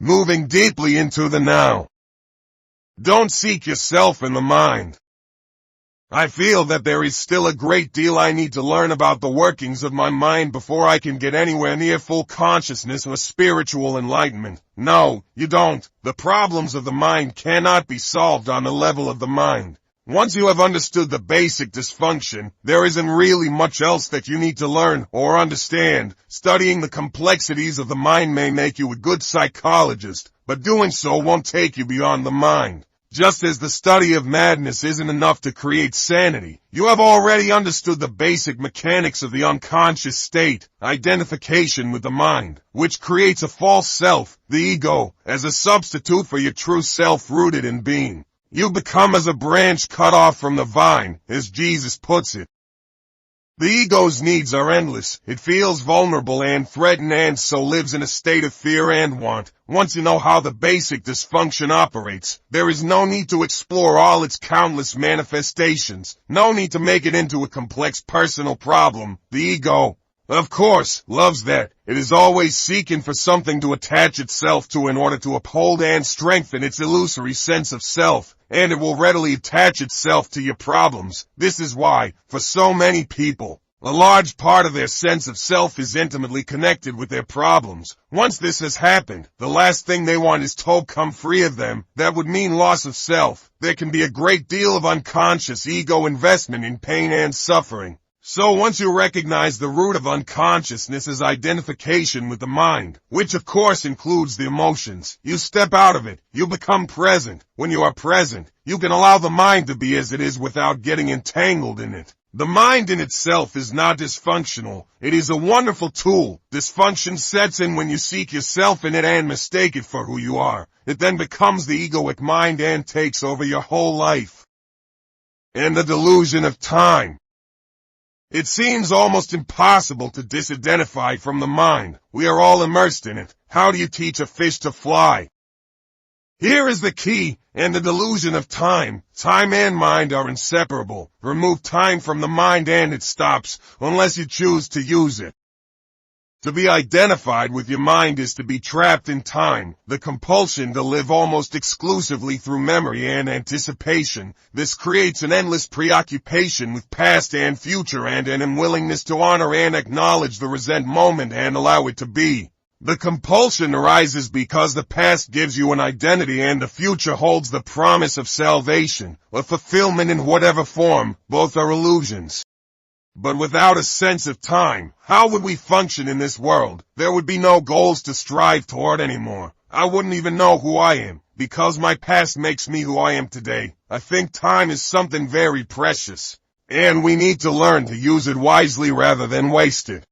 moving deeply into the now. Don't seek yourself in the mind. I feel that there is still a great deal I need to learn about the workings of my mind before I can get anywhere near full consciousness or spiritual enlightenment. No, you don't. The problems of the mind cannot be solved on the level of the mind. Once you have understood the basic dysfunction, there isn't really much else that you need to learn or understand. Studying the complexities of the mind may make you a good psychologist, but doing so won't take you beyond the mind. Just as the study of madness isn't enough to create sanity, you have already understood the basic mechanics of the unconscious state, identification with the mind, which creates a false self, the ego, as a substitute for your true self rooted in being. You become as a branch cut off from the vine, as Jesus puts it. The ego's needs are endless. It feels vulnerable and threatened and so lives in a state of fear and want. Once you know how the basic dysfunction operates, there is no need to explore all its countless manifestations. No need to make it into a complex personal problem. The ego, of course, loves that. It is always seeking for something to attach itself to in order to uphold and strengthen its illusory sense of self, and it will readily attach itself to your problems. This is why, for so many people, a large part of their sense of self is intimately connected with their problems. Once this has happened, the last thing they want is to come free of them. That would mean loss of self. There can be a great deal of unconscious ego investment in pain and suffering. So once you recognize the root of unconsciousness as identification with the mind, which of course includes the emotions, you step out of it, you become present. When you are present, you can allow the mind to be as it is without getting entangled in it. The mind in itself is not dysfunctional. It is a wonderful tool. Dysfunction sets in when you seek yourself in it and mistake it for who you are. It then becomes the egoic mind and takes over your whole life. And the delusion of time. It seems almost impossible to disidentify from the mind. We are all immersed in it. How do you teach a fish to fly? Here is the key, and the delusion of time. Time and mind are inseparable. Remove time from the mind and it stops, unless you choose to use it. To be identified with your mind is to be trapped in time, the compulsion to live almost exclusively through memory and anticipation. This creates an endless preoccupation with past and future and an unwillingness to honor and acknowledge the present moment and allow it to be. The compulsion arises because the past gives you an identity and the future holds the promise of salvation, or fulfillment in whatever form. Both are illusions. But without a sense of time, how would we function in this world? There would be no goals to strive toward anymore. I wouldn't even know who I am, because my past makes me who I am today. I think time is something very precious, and we need to learn to use it wisely rather than waste it.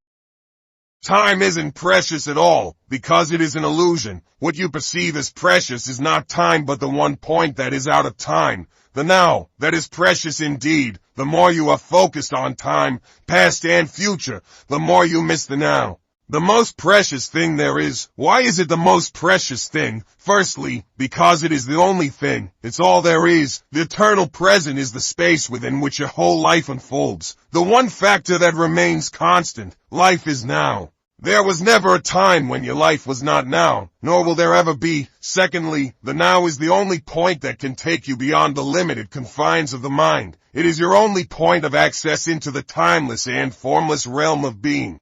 Time isn't precious at all, because it is an illusion. What you perceive as precious is not time but the one point that is out of time. The now, that is precious indeed. The more you are focused on time, past and future, the more you miss the now. The most precious thing there is. Why is it the most precious thing? Firstly, because it is the only thing. It's all there is. The eternal present is the space within which your whole life unfolds. The one factor that remains constant. Life is now. There was never a time when your life was not now, nor will there ever be. Secondly, the now is the only point that can take you beyond the limited confines of the mind. It is your only point of access into the timeless and formless realm of being.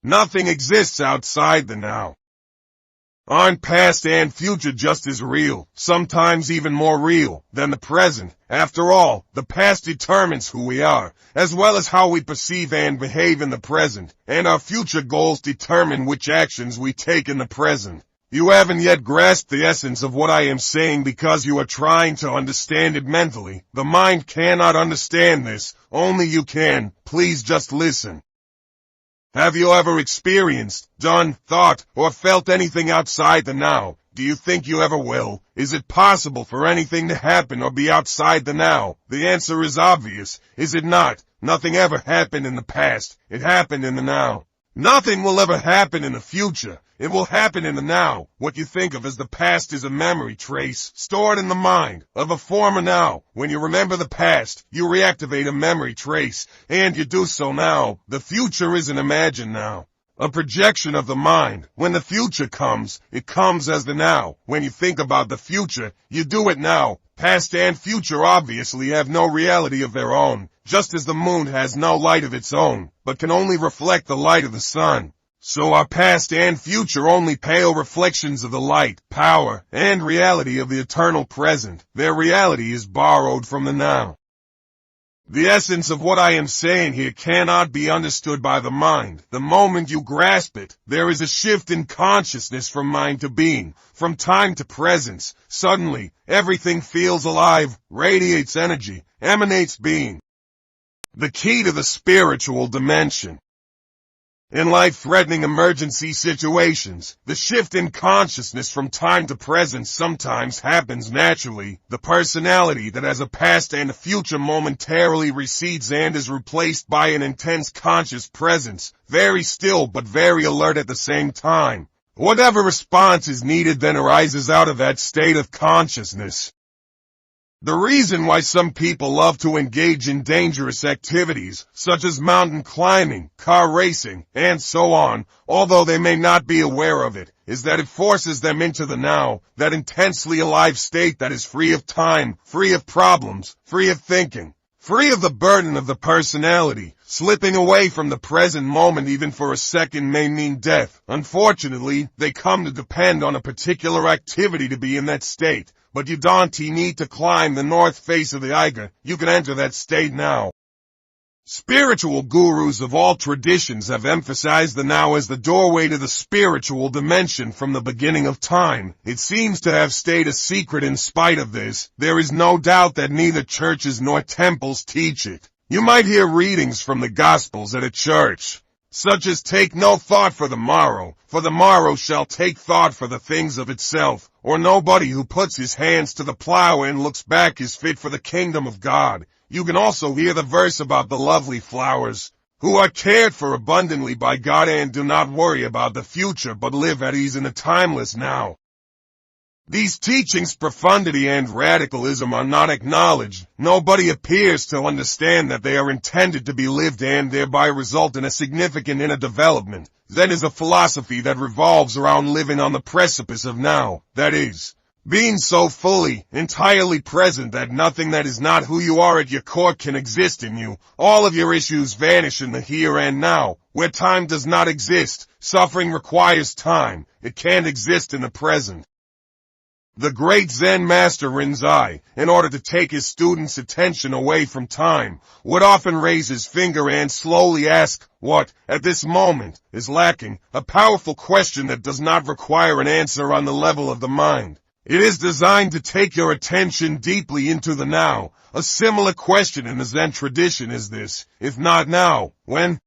Nothing exists outside the now. Aren't past and future just as real, sometimes even more real, than the present? After all, the past determines who we are, as well as how we perceive and behave in the present, and our future goals determine which actions we take in the present. You haven't yet grasped the essence of what I am saying because you are trying to understand it mentally. The mind cannot understand this, only you can. Please just listen. Have you ever experienced, done, thought, or felt anything outside the now? Do you think you ever will? Is it possible for anything to happen or be outside the now? The answer is obvious, is it not? Nothing ever happened in the past. It happened in the now. Nothing will ever happen in the future. It will happen in the now. What you think of as the past is a memory trace stored in the mind of a former now. When you remember the past, you reactivate a memory trace, and you do so now. The future is an imagined now. a projection of the mind. When the future comes, it comes as the now. When you think about the future, you do it now. Past and future obviously have no reality of their own, just as the moon has no light of its own, but can only reflect the light of the sun. So our past and future only pale reflections of the light, power, and reality of the eternal present. Their reality is borrowed from the now. The essence of what I am saying here cannot be understood by the mind. The moment you grasp it, there is a shift in consciousness from mind to being, from time to presence. Suddenly, everything feels alive, radiates energy, emanates being. The key to the spiritual dimension. In life-threatening emergency situations, the shift in consciousness from time to presence sometimes happens naturally. The personality that has a past and a future momentarily recedes and is replaced by an intense conscious presence, very still but very alert at the same time. Whatever response is needed then arises out of that state of consciousness. The reason why some people love to engage in dangerous activities, such as mountain climbing, car racing, and so on, although they may not be aware of it, is that it forces them into the now, that intensely alive state that is free of time, free of problems, free of thinking, free of the burden of the personality. Slipping away from the present moment even for a second may mean death. Unfortunately, they come to depend on a particular activity to be in that state. But you don't need to climb the north face of the Eiger. You can enter that state now. Spiritual gurus of all traditions have emphasized the now as the doorway to the spiritual dimension from the beginning of time. It seems to have stayed a secret in spite of this. There is no doubt that neither churches nor temples teach it. You might hear readings from the Gospels at a church, such as take no thought for the morrow shall take thought for the things of itself, or nobody who puts his hands to the plow and looks back is fit for the kingdom of God. You can also hear the verse about the lovely flowers, who are cared for abundantly by God and do not worry about the future but live at ease in the timeless now. These teachings' profundity and radicalism are not acknowledged. Nobody appears to understand that they are intended to be lived and thereby result in a significant inner development. Zen is a philosophy that revolves around living on the precipice of now, that is, being so fully, entirely present that nothing that is not who you are at your core can exist in you. All of your issues vanish in the here and now, where time does not exist. Suffering requires time. It can't exist in the present. The great Zen master Rinzai, in order to take his students' attention away from time, would often raise his finger and slowly ask, what, at this moment, is lacking? A powerful question that does not require an answer on the level of the mind. It is designed to take your attention deeply into the now. A similar question in the Zen tradition is this: if not now, when?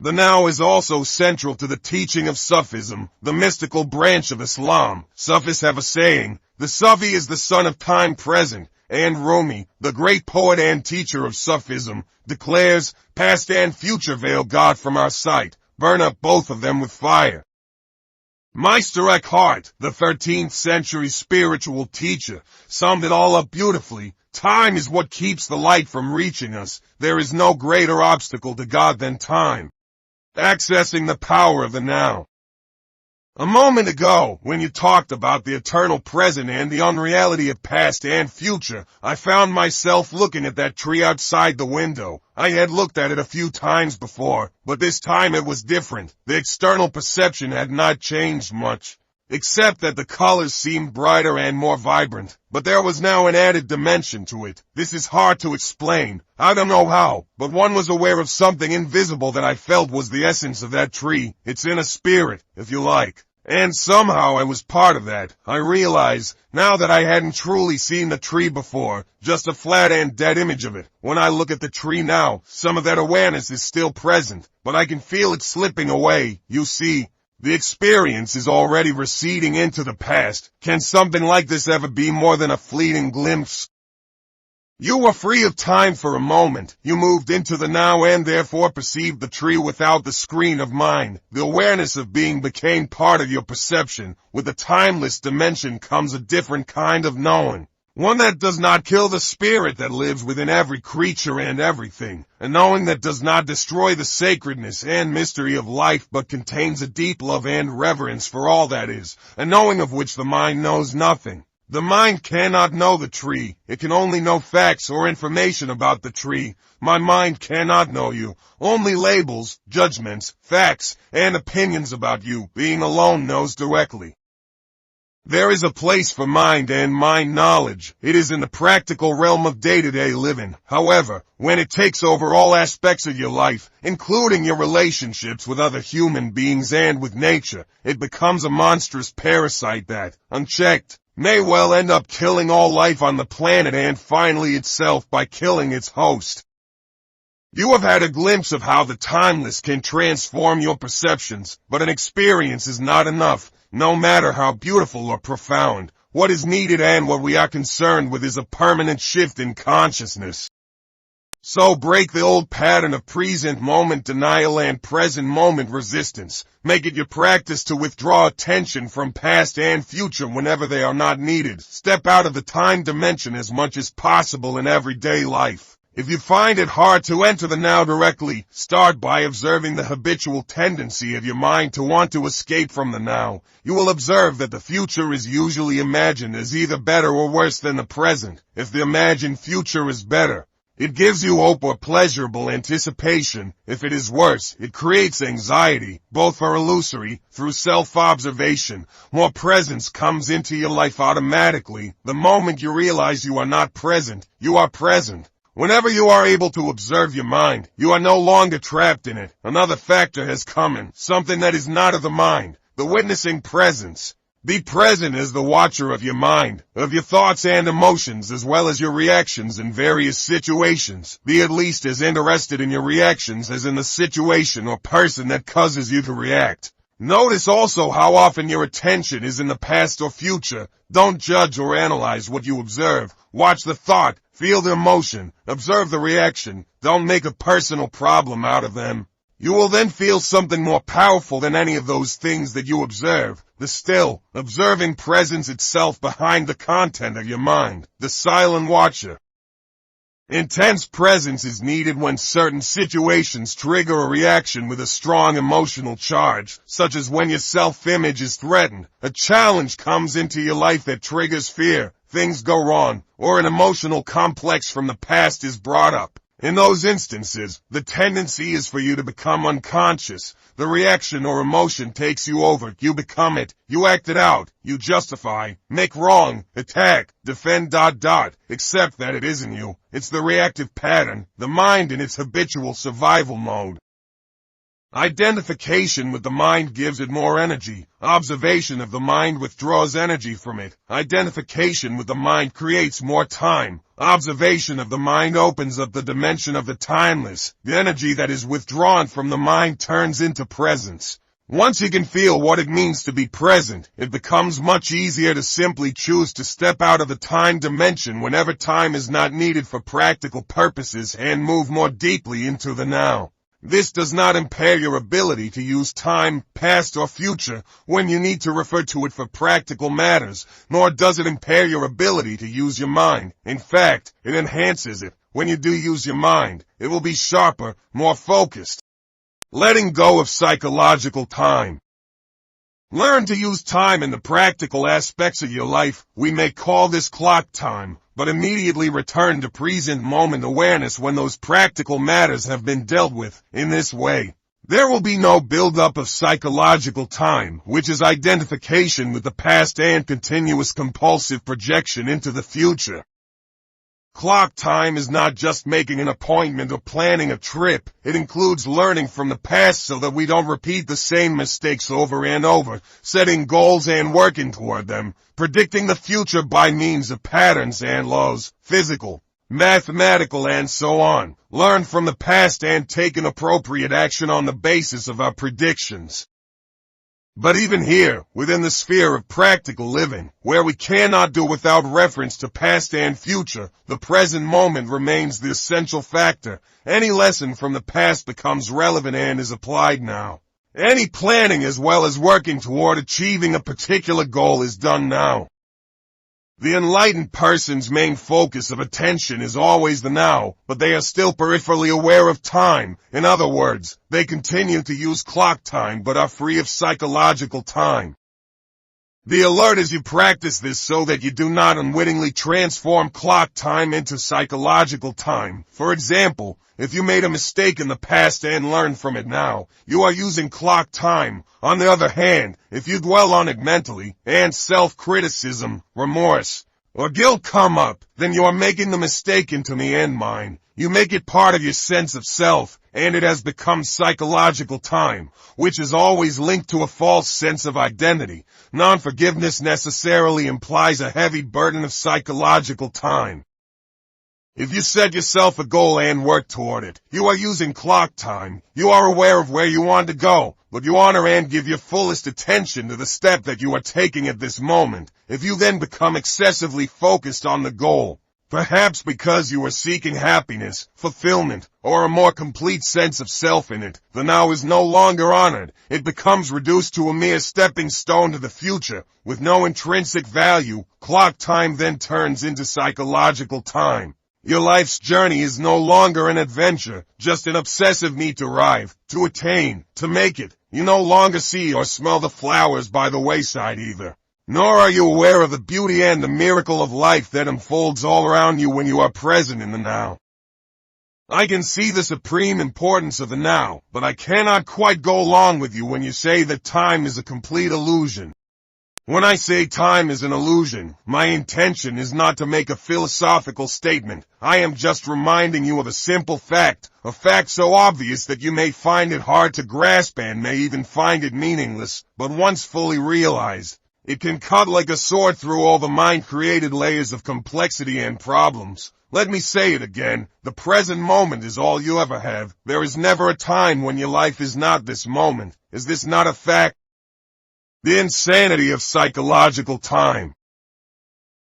The now is also central to the teaching of Sufism, the mystical branch of Islam. Sufis have a saying, the Sufi is the son of time present, and Rumi, the great poet and teacher of Sufism, declares, past and future veil God from our sight, burn up both of them with fire. Meister Eckhart, the 13th century spiritual teacher, summed it all up beautifully. Time is what keeps the light from reaching us. There is no greater obstacle to God than time. Accessing the power of the now. A moment ago, when you talked about the eternal present and the unreality of past and future, I found myself looking at that tree outside the window. I had looked at it a few times before, but this time it was different. The external perception had not changed much, except that the colors seemed brighter and more vibrant. But there was now an added dimension to it. This is hard to explain. I don't know how, but one was aware of something invisible that I felt was the essence of that tree. It's in a spirit, if you like. And somehow I was part of that. I realize, now that I hadn't truly seen the tree before, just a flat and dead image of it. When I look at the tree now, some of that awareness is still present, but I can feel it slipping away. You see, the experience is already receding into the past. Can something like this ever be more than a fleeting glimpse? You were free of time for a moment. You moved into the now and therefore perceived the tree without the screen of mind. The awareness of being became part of your perception. With the timeless dimension comes a different kind of knowing. One that does not kill the spirit that lives within every creature and everything, a knowing that does not destroy the sacredness and mystery of life but contains a deep love and reverence for all that is, a knowing of which the mind knows nothing. The mind cannot know the tree, it can only know facts or information about the tree. My mind cannot know you, only labels, judgments, facts, and opinions about you, being alone knows directly. There is a place for mind and mind knowledge. It is in the practical realm of day-to-day living. However, when it takes over all aspects of your life, including your relationships with other human beings and with nature, it becomes a monstrous parasite that, unchecked, may well end up killing all life on the planet and finally itself by killing its host. You have had a glimpse of how the timeless can transform your perceptions, but an experience is not enough. No matter how beautiful or profound, what is needed and what we are concerned with is a permanent shift in consciousness. So break the old pattern of present moment denial and present moment resistance. Make it your practice to withdraw attention from past and future whenever they are not needed. Step out of the time dimension as much as possible in everyday life. If you find it hard to enter the now directly, start by observing the habitual tendency of your mind to want to escape from the now. You will observe that the future is usually imagined as either better or worse than the present. If the imagined future is better, it gives you hope or pleasurable anticipation. If it is worse, it creates anxiety. Both are illusory. Through self-observation, more presence comes into your life automatically. The moment you realize you are not present, you are present. Whenever you are able to observe your mind, you are no longer trapped in it. Another factor has come in, something that is not of the mind, the witnessing presence. Be present as the watcher of your mind, of your thoughts and emotions as well as your reactions in various situations. Be at least as interested in your reactions as in the situation or person that causes you to react. Notice also how often your attention is in the past or future. Don't judge or analyze what you observe. Watch the thought, feel the emotion, observe the reaction. Don't make a personal problem out of them. You will then feel something more powerful than any of those things that you observe. The still, observing presence itself behind the content of your mind. The silent watcher. Intense presence is needed when certain situations trigger a reaction with a strong emotional charge, such as when your self-image is threatened, a challenge comes into your life that triggers fear, things go wrong, or an emotional complex from the past is brought up. In those instances, the tendency is for you to become unconscious. The reaction or emotion takes you over. You become it. You act it out. You justify, make wrong, attack, defend ... except that it isn't you. It's the reactive pattern, the mind in its habitual survival mode. Identification with the mind gives it more energy. Observation of the mind withdraws energy from it. Identification with the mind creates more time. Observation of the mind opens up the dimension of the timeless. The energy that is withdrawn from the mind turns into presence. Once you can feel what it means to be present, it becomes much easier to simply choose to step out of the time dimension whenever time is not needed for practical purposes and move more deeply into the now. This does not impair your ability to use time, past or future, when you need to refer to it for practical matters, nor does it impair your ability to use your mind. In fact, it enhances it. When you do use your mind, it will be sharper, more focused. Letting go of psychological time. Learn to use time in the practical aspects of your life. We may call this clock time, but immediately return to present moment awareness when those practical matters have been dealt with. In this way, there will be no buildup of psychological time, which is identification with the past and continuous compulsive projection into the future. Clock time is not just making an appointment or planning a trip. It includes learning from the past so that we don't repeat the same mistakes over and over, setting goals and working toward them, predicting the future by means of patterns and laws, physical, mathematical and so on. Learn from the past and take an appropriate action on the basis of our predictions. But even here, within the sphere of practical living, where we cannot do without reference to past and future, the present moment remains the essential factor. Any lesson from the past becomes relevant and is applied now. Any planning as well as working toward achieving a particular goal is done now. The enlightened person's main focus of attention is always the now, but they are still peripherally aware of time. In other words, they continue to use clock time but are free of psychological time. Be alert as you practice this so that you do not unwittingly transform clock time into psychological time. For example, if you made a mistake in the past and learn from it now, you are using clock time. On the other hand, if you dwell on it mentally, and self-criticism, remorse, or guilt come up, then you are making the mistake into me and mine. You make it part of your sense of self, and it has become psychological time, which is always linked to a false sense of identity. Non-forgiveness necessarily implies a heavy burden of psychological time. If you set yourself a goal and work toward it, you are using clock time. You are aware of where you want to go, but you honor and give your fullest attention to the step that you are taking at this moment. If you then become excessively focused on the goal, perhaps because you are seeking happiness, fulfillment, or a more complete sense of self in it, the now is no longer honored. It becomes reduced to a mere stepping stone to the future, with no intrinsic value. Clock time then turns into psychological time. Your life's journey is no longer an adventure, just an obsessive need to arrive, to attain, to make it. You no longer see or smell the flowers by the wayside either. Nor are you aware of the beauty and the miracle of life that unfolds all around you when you are present in the now. I can see the supreme importance of the now, but I cannot quite go along with you when you say that time is a complete illusion. When I say time is an illusion, my intention is not to make a philosophical statement. I am just reminding you of a simple fact, a fact so obvious that you may find it hard to grasp and may even find it meaningless, but once fully realized, it can cut like a sword through all the mind-created layers of complexity and problems. Let me say it again, the present moment is all you ever have. There is never a time when your life is not this moment. Is this not a fact? The insanity of psychological time.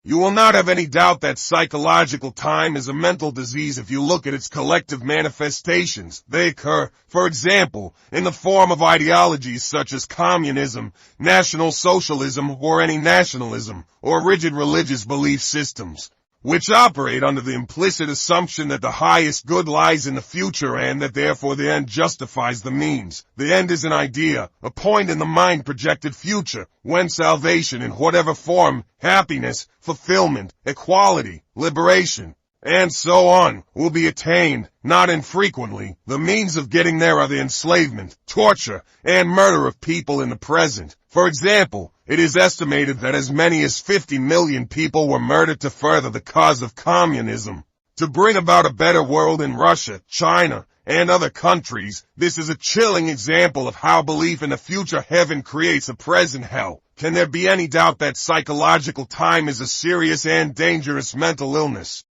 You will not have any doubt that psychological time is a mental disease if you look at its collective manifestations. They occur, for example, in the form of ideologies such as communism, National Socialism, or any nationalism, or rigid religious belief systems, which operate under the implicit assumption that the highest good lies in the future and that therefore the end justifies the means. The end is an idea, a point in the mind-projected future, when salvation in whatever form, happiness, fulfillment, equality, liberation, and so on, will be attained. Not infrequently, the means of getting there are the enslavement, torture, and murder of people in the present. For example, it is estimated that as many as 50 million people were murdered to further the cause of communism, to bring about a better world in Russia, China, and other countries. This is a chilling example of how belief in a future heaven creates a present hell. Can there be any doubt that psychological time is a serious and dangerous mental illness?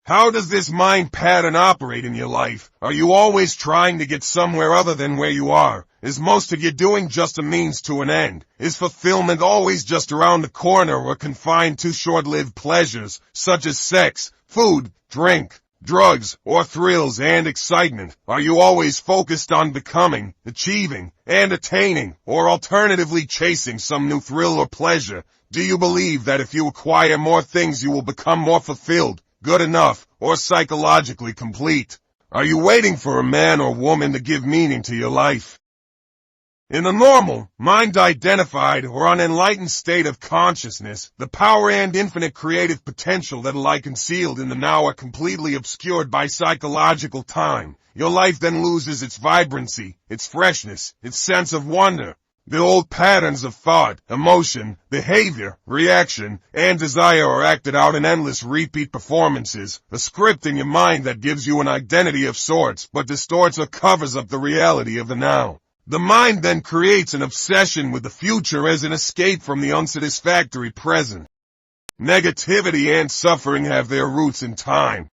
How does this mind pattern operate in your life? Are you always trying to get somewhere other than where you are? Is most of your doing just a means to an end? Is fulfillment always just around the corner or confined to short-lived pleasures, such as sex, food, drink, drugs, or thrills and excitement? Are you always focused on becoming, achieving, and attaining, or alternatively chasing some new thrill or pleasure? Do you believe that if you acquire more things you will become more fulfilled, good enough, or psychologically complete? Are you waiting for a man or woman to give meaning to your life? In the normal, mind-identified or unenlightened state of consciousness, the power and infinite creative potential that lie concealed in the now are completely obscured by psychological time. Your life then loses its vibrancy, its freshness, its sense of wonder. The old patterns of thought, emotion, behavior, reaction, and desire are acted out in endless repeat performances, a script in your mind that gives you an identity of sorts but distorts or covers up the reality of the now. The mind then creates an obsession with the future as an escape from the unsatisfactory present. Negativity and suffering have their roots in time.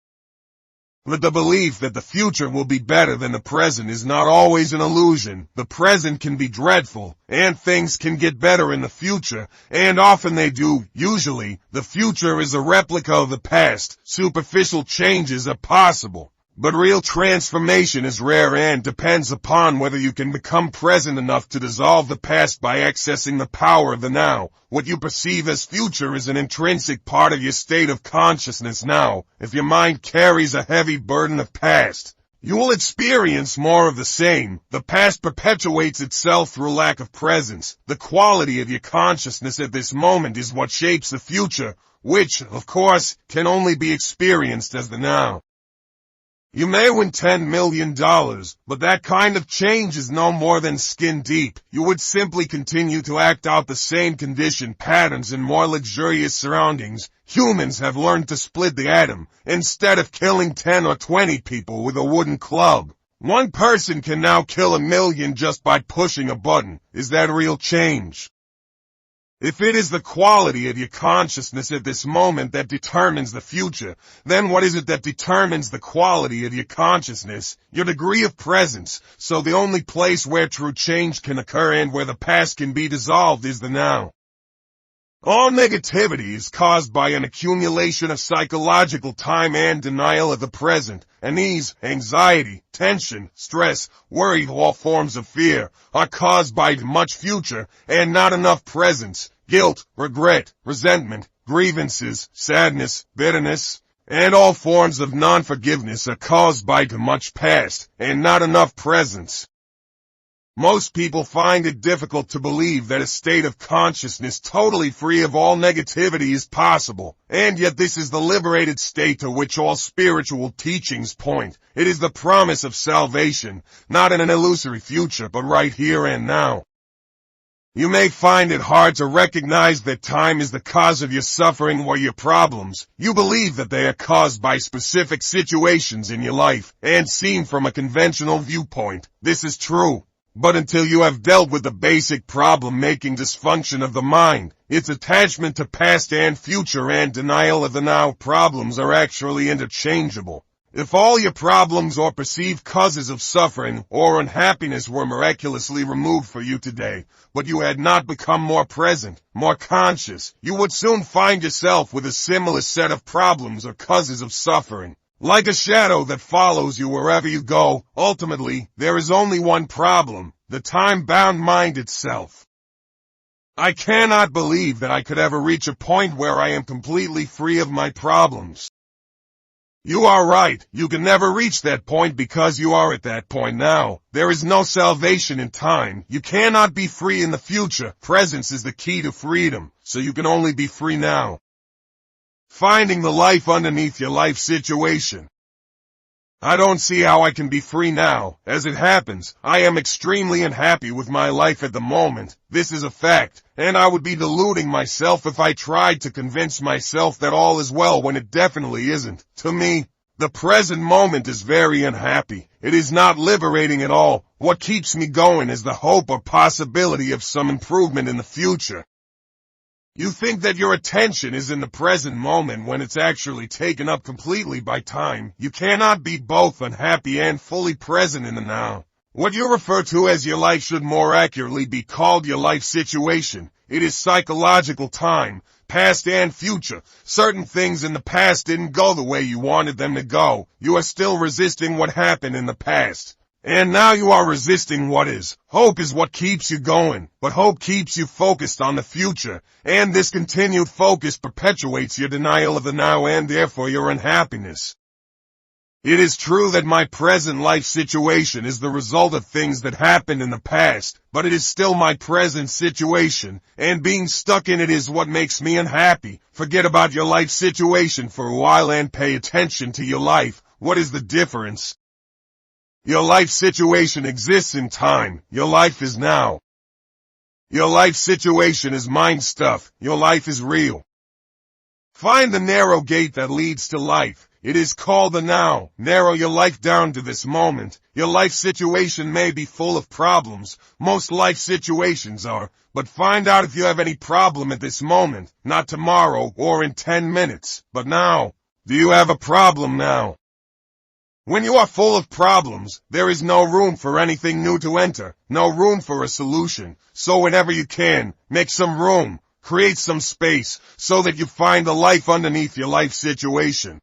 But the belief that the future will be better than the present is not always an illusion. The present can be dreadful, and things can get better in the future, and often they do. Usually, the future is a replica of the past. Superficial changes are possible, But real transformation is rare and depends upon whether you can become present enough to dissolve the past by accessing the power of the now. What you perceive as future is an intrinsic part of your state of consciousness now. If your mind carries a heavy burden of past, you will experience more of the same. The past perpetuates itself through lack of presence. The quality of your consciousness at this moment is what shapes the future, which, of course, can only be experienced as the now. You may win $10 million, but that kind of change is no more than skin deep. You would simply continue to act out the same condition patterns in more luxurious surroundings. Humans have learned to split the atom, instead of killing 10 or 20 people with a wooden club. One person can now kill 1 million just by pushing a button. Is that real change? If it is the quality of your consciousness at this moment that determines the future, then what is it that determines the quality of your consciousness? Your degree of presence. So the only place where true change can occur and where the past can be dissolved is the now. All negativity is caused by an accumulation of psychological time and denial of the present. Unease, anxiety, tension, stress, worry, all forms of fear are caused by much future and not enough presence. Guilt, regret, resentment, grievances, sadness, bitterness, and all forms of non-forgiveness are caused by too much past and not enough presence. Most people find it difficult to believe that a state of consciousness totally free of all negativity is possible, and yet this is the liberated state to which all spiritual teachings point. It is the promise of salvation, not in an illusory future, but right here and now. You may find it hard to recognize that time is the cause of your suffering or your problems. You believe that they are caused by specific situations in your life, and seen from a conventional viewpoint. This is true. But until you have dealt with the basic problem-making dysfunction of the mind, its attachment to past and future and denial of the now problems are actually interchangeable. If all your problems or perceived causes of suffering or unhappiness were miraculously removed for you today, but you had not become more present, more conscious, you would soon find yourself with a similar set of problems or causes of suffering. Like a shadow that follows you wherever you go, ultimately, there is only one problem, the time-bound mind itself. I cannot believe that I could ever reach a point where I am completely free of my problems. You are right, you can never reach that point because you are at that point now. There is no salvation in time. You cannot be free in the future. Presence is the key to freedom, so you can only be free now. Finding the life underneath your life situation. I don't see how I can be free now. As it happens, I am extremely unhappy with my life at the moment. This is a fact, and I would be deluding myself if I tried to convince myself that all is well when it definitely isn't. To me, the present moment is very unhappy. It is not liberating at all. What keeps me going is the hope or possibility of some improvement in the future. You think that your attention is in the present moment when it's actually taken up completely by time. You cannot be both unhappy and fully present in the now. What you refer to as your life should more accurately be called your life situation. It is psychological time, past and future. Certain things in the past didn't go the way you wanted them to go. You are still resisting what happened in the past. And now you are resisting what is. Hope is what keeps you going, but hope keeps you focused on the future, and this continued focus perpetuates your denial of the now and therefore your unhappiness. It is true that my present life situation is the result of things that happened in the past, but it is still my present situation, and being stuck in it is what makes me unhappy. Forget about your life situation for a while and pay attention to your life. What is the difference? Your life situation exists in time. Your life is now. Your life situation is mind stuff. Your life is real. Find the narrow gate that leads to life. It is called the now. Narrow your life down to this moment. Your life situation may be full of problems. Most life situations are. But find out if you have any problem at this moment. Not tomorrow or in 10 minutes, but now. Do you have a problem now? When you are full of problems, there is no room for anything new to enter, no room for a solution. So whenever you can, make some room, create some space, so that you find the life underneath your life situation.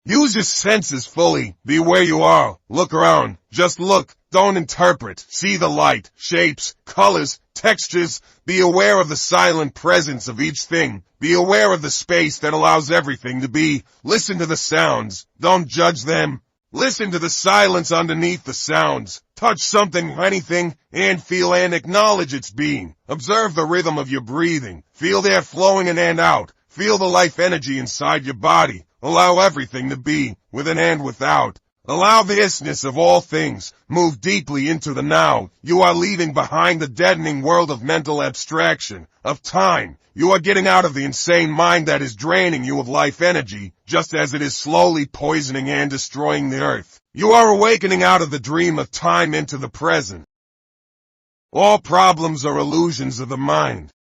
Use your senses fully. Be where you are. Look around. Just look. Don't interpret. See the light, shapes, colors, textures. Be aware of the silent presence of each thing. Be aware of the space that allows everything to be. Listen to the sounds. Don't judge them. Listen to the silence underneath the sounds. Touch something, anything, and feel and acknowledge its being. Observe the rhythm of your breathing. Feel the air flowing in and out. Feel the life energy inside your body. Allow everything to be, within and without. Allow the isness of all things. Move deeply into the now. You are leaving behind the deadening world of mental abstraction, of time. You are getting out of the insane mind that is draining you of life energy, just as it is slowly poisoning and destroying the earth. You are awakening out of the dream of time into the present. All problems are illusions of the mind.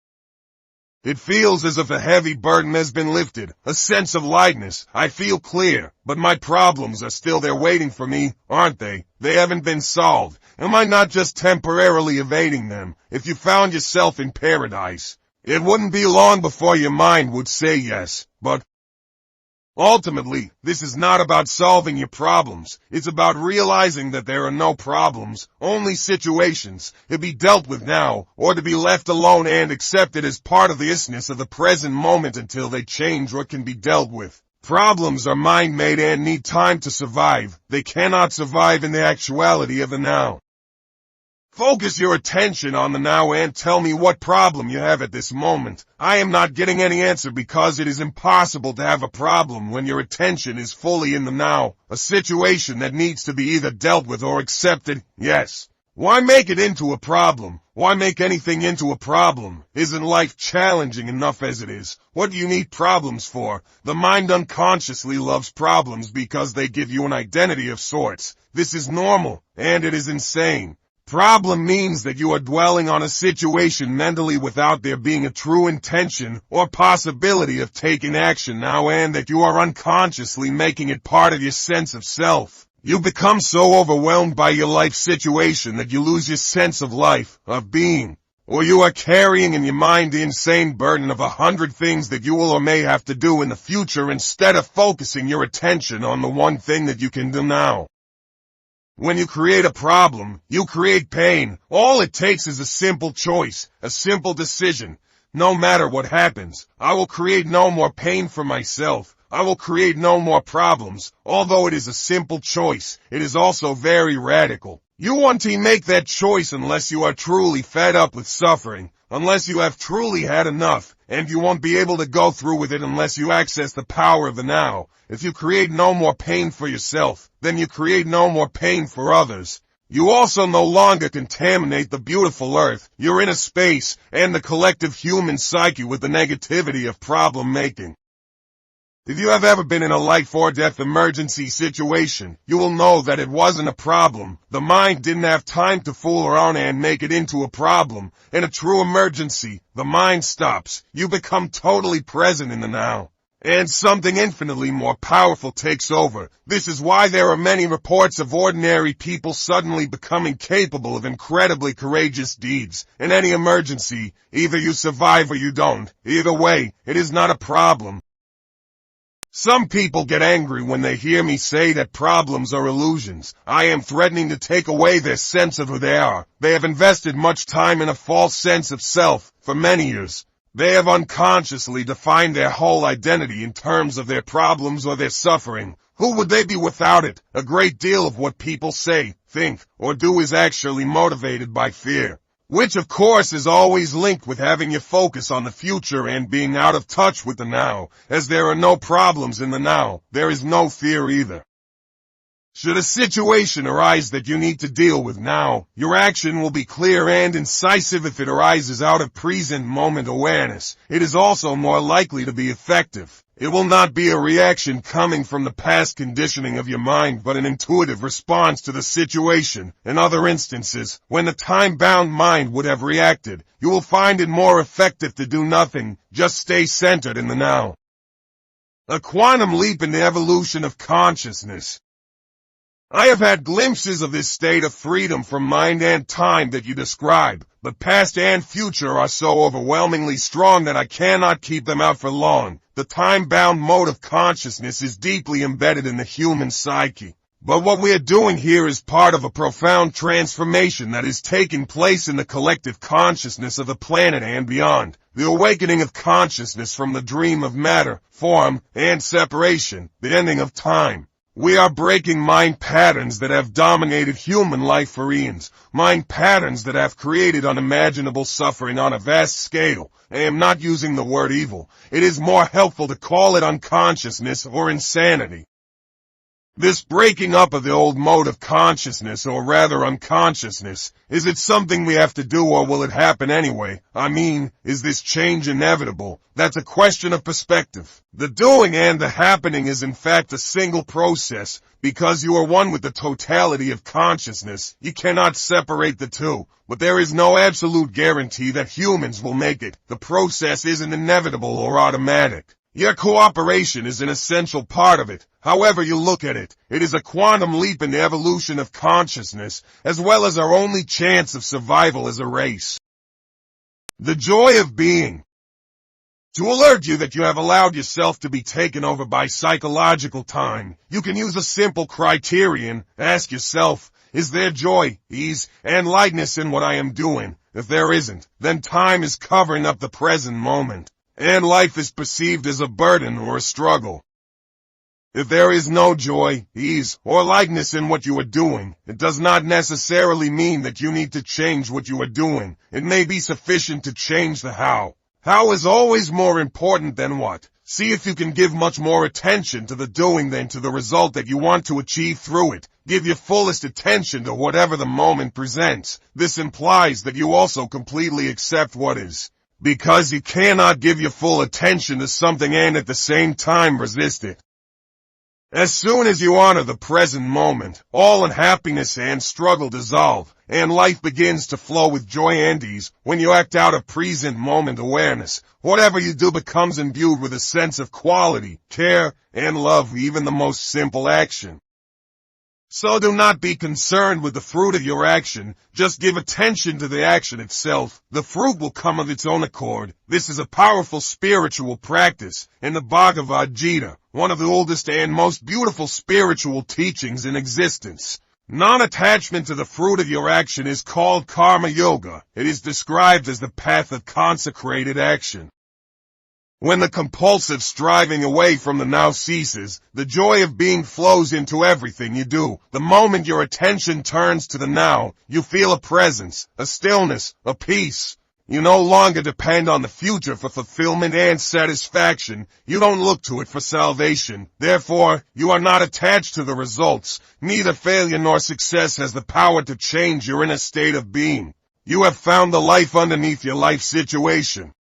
It feels as if a heavy burden has been lifted, a sense of lightness. I feel clear, but my problems are still there waiting for me, aren't they? They haven't been solved. Am I not just temporarily evading them? If you found yourself in paradise, it wouldn't be long before your mind would say yes, but ultimately, this is not about solving your problems. It's about realizing that there are no problems, only situations, to be dealt with now, or to be left alone and accepted as part of the isness of the present moment until they change or can be dealt with. Problems are mind-made and need time to survive. They cannot survive in the actuality of the now. Focus your attention on the now and tell me what problem you have at this moment. I am not getting any answer because it is impossible to have a problem when your attention is fully in the now, a situation that needs to be either dealt with or accepted. Yes. Why make it into a problem? Why make anything into a problem? Isn't life challenging enough as it is? What do you need problems for? The mind unconsciously loves problems because they give you an identity of sorts. This is normal, and it is insane. Problem means that you are dwelling on a situation mentally without there being a true intention or possibility of taking action now, and that you are unconsciously making it part of your sense of self. You become so overwhelmed by your life situation that you lose your sense of life, of being. Or you are carrying in your mind the insane burden of 100 things that you will or may have to do in the future instead of focusing your attention on the one thing that you can do now. When you create a problem, you create pain. All it takes is a simple choice, a simple decision. No matter what happens, I will create no more pain for myself. I will create no more problems. Although it is a simple choice, it is also very radical. You won't make that choice unless you are truly fed up with suffering, unless you have truly had enough, and you won't be able to go through with it unless you access the power of the now. If you create no more pain for yourself, then you create no more pain for others. You also no longer contaminate the beautiful earth, your inner space, and the collective human psyche with the negativity of problem making. If you have ever been in a life or death emergency situation, you will know that it wasn't a problem. The mind didn't have time to fool around and make it into a problem. In a true emergency, the mind stops. You become totally present in the now. And something infinitely more powerful takes over. This is why there are many reports of ordinary people suddenly becoming capable of incredibly courageous deeds. In any emergency, either you survive or you don't. Either way, it is not a problem. Some people get angry when they hear me say that problems are illusions. I am threatening to take away their sense of who they are. They have invested much time in a false sense of self for many years. They have unconsciously defined their whole identity in terms of their problems or their suffering. Who would they be without it? A great deal of what people say, think, or do is actually motivated by fear, which of course is always linked with having your focus on the future and being out of touch with the now. As there are no problems in the now, there is no fear either. Should a situation arise that you need to deal with now, your action will be clear and incisive if it arises out of present moment awareness. It is also more likely to be effective. It will not be a reaction coming from the past conditioning of your mind, but an intuitive response to the situation. In other instances, when the time-bound mind would have reacted, you will find it more effective to do nothing, just stay centered in the now. A quantum leap in the evolution of consciousness. I have had glimpses of this state of freedom from mind and time that you describe, but past and future are so overwhelmingly strong that I cannot keep them out for long. The time-bound mode of consciousness is deeply embedded in the human psyche. But what we are doing here is part of a profound transformation that is taking place in the collective consciousness of the planet and beyond. The awakening of consciousness from the dream of matter, form, and separation, the ending of time. We are breaking mind patterns that have dominated human life for eons, mind patterns that have created unimaginable suffering on a vast scale. I am not using the word evil. It is more helpful to call it unconsciousness or insanity. This breaking up of the old mode of consciousness, or rather unconsciousness, is it something we have to do or will it happen anyway? I mean, is this change inevitable? That's a question of perspective. The doing and the happening is in fact a single process. Because you are one with the totality of consciousness, you cannot separate the two. But there is no absolute guarantee that humans will make it. The process isn't inevitable or automatic. Your cooperation is an essential part of it. However you look at it, it is a quantum leap in the evolution of consciousness, as well as our only chance of survival as a race. The joy of being. To alert you that you have allowed yourself to be taken over by psychological time, you can use a simple criterion. Ask yourself, is there joy, ease, and lightness in what I am doing? If there isn't, then time is covering up the present moment, and life is perceived as a burden or a struggle. If there is no joy, ease, or lightness in what you are doing, it does not necessarily mean that you need to change what you are doing. It may be sufficient to change the how. How is always more important than what. See if you can give much more attention to the doing than to the result that you want to achieve through it. Give your fullest attention to whatever the moment presents. This implies that you also completely accept what is. Because you cannot give your full attention to something and at the same time resist it. As soon as you honor the present moment, all unhappiness and struggle dissolve, and life begins to flow with joy and ease. When you act out of present moment awareness, whatever you do becomes imbued with a sense of quality, care, and love, even the most simple action. So do not be concerned with the fruit of your action, just give attention to the action itself. The fruit will come of its own accord. This is a powerful spiritual practice. In the Bhagavad Gita, one of the oldest and most beautiful spiritual teachings in existence, non-attachment to the fruit of your action is called karma yoga. It is described as the path of consecrated action. When the compulsive striving away from the now ceases, the joy of being flows into everything you do. The moment your attention turns to the now, you feel a presence, a stillness, a peace. You no longer depend on the future for fulfillment and satisfaction. You don't look to it for salvation. Therefore, you are not attached to the results. Neither failure nor success has the power to change your inner state of being. You have found the life underneath your life situation.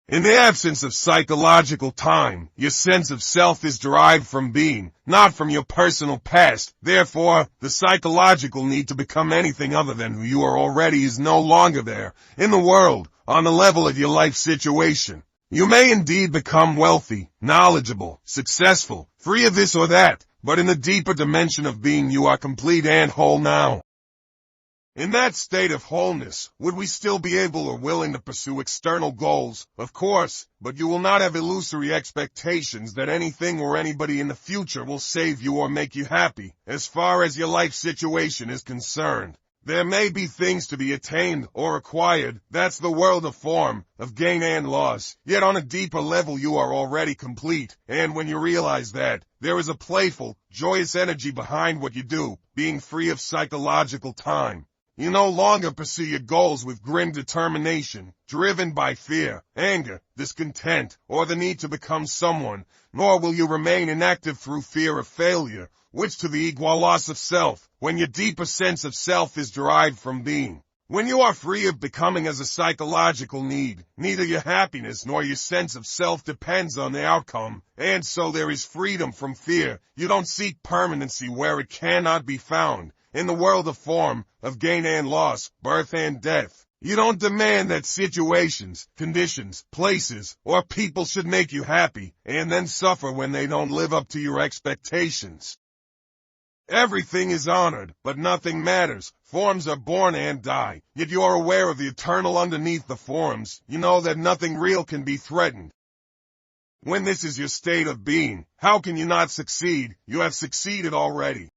In the absence of psychological time, your sense of self is derived from being, not from your personal past. Therefore, the psychological need to become anything other than who you are already is no longer there. In the world, on the level of your life situation, you may indeed become wealthy, knowledgeable, successful, free of this or that, but in the deeper dimension of being you are complete and whole now. In that state of wholeness, would we still be able or willing to pursue external goals? Of course, but you will not have illusory expectations that anything or anybody in the future will save you or make you happy. As far as your life situation is concerned, there may be things to be attained or acquired. That's the world of form, of gain and loss. Yet on a deeper level you are already complete, and when you realize that, there is a playful, joyous energy behind what you do, being free of psychological time. You no longer pursue your goals with grim determination, driven by fear, anger, discontent, or the need to become someone, nor will you remain inactive through fear of failure, which to the ego loss of self, when your deeper sense of self is derived from being. When you are free of becoming as a psychological need, neither your happiness nor your sense of self depends on the outcome, and so there is freedom from fear. You don't seek permanency where it cannot be found. In the world of form, of gain and loss, birth and death, you don't demand that situations, conditions, places, or people should make you happy, and then suffer when they don't live up to your expectations. Everything is honored, but nothing matters. Forms are born and die, yet you are aware of the eternal underneath the forms. You know that nothing real can be threatened. When this is your state of being, how can you not succeed? You have succeeded already.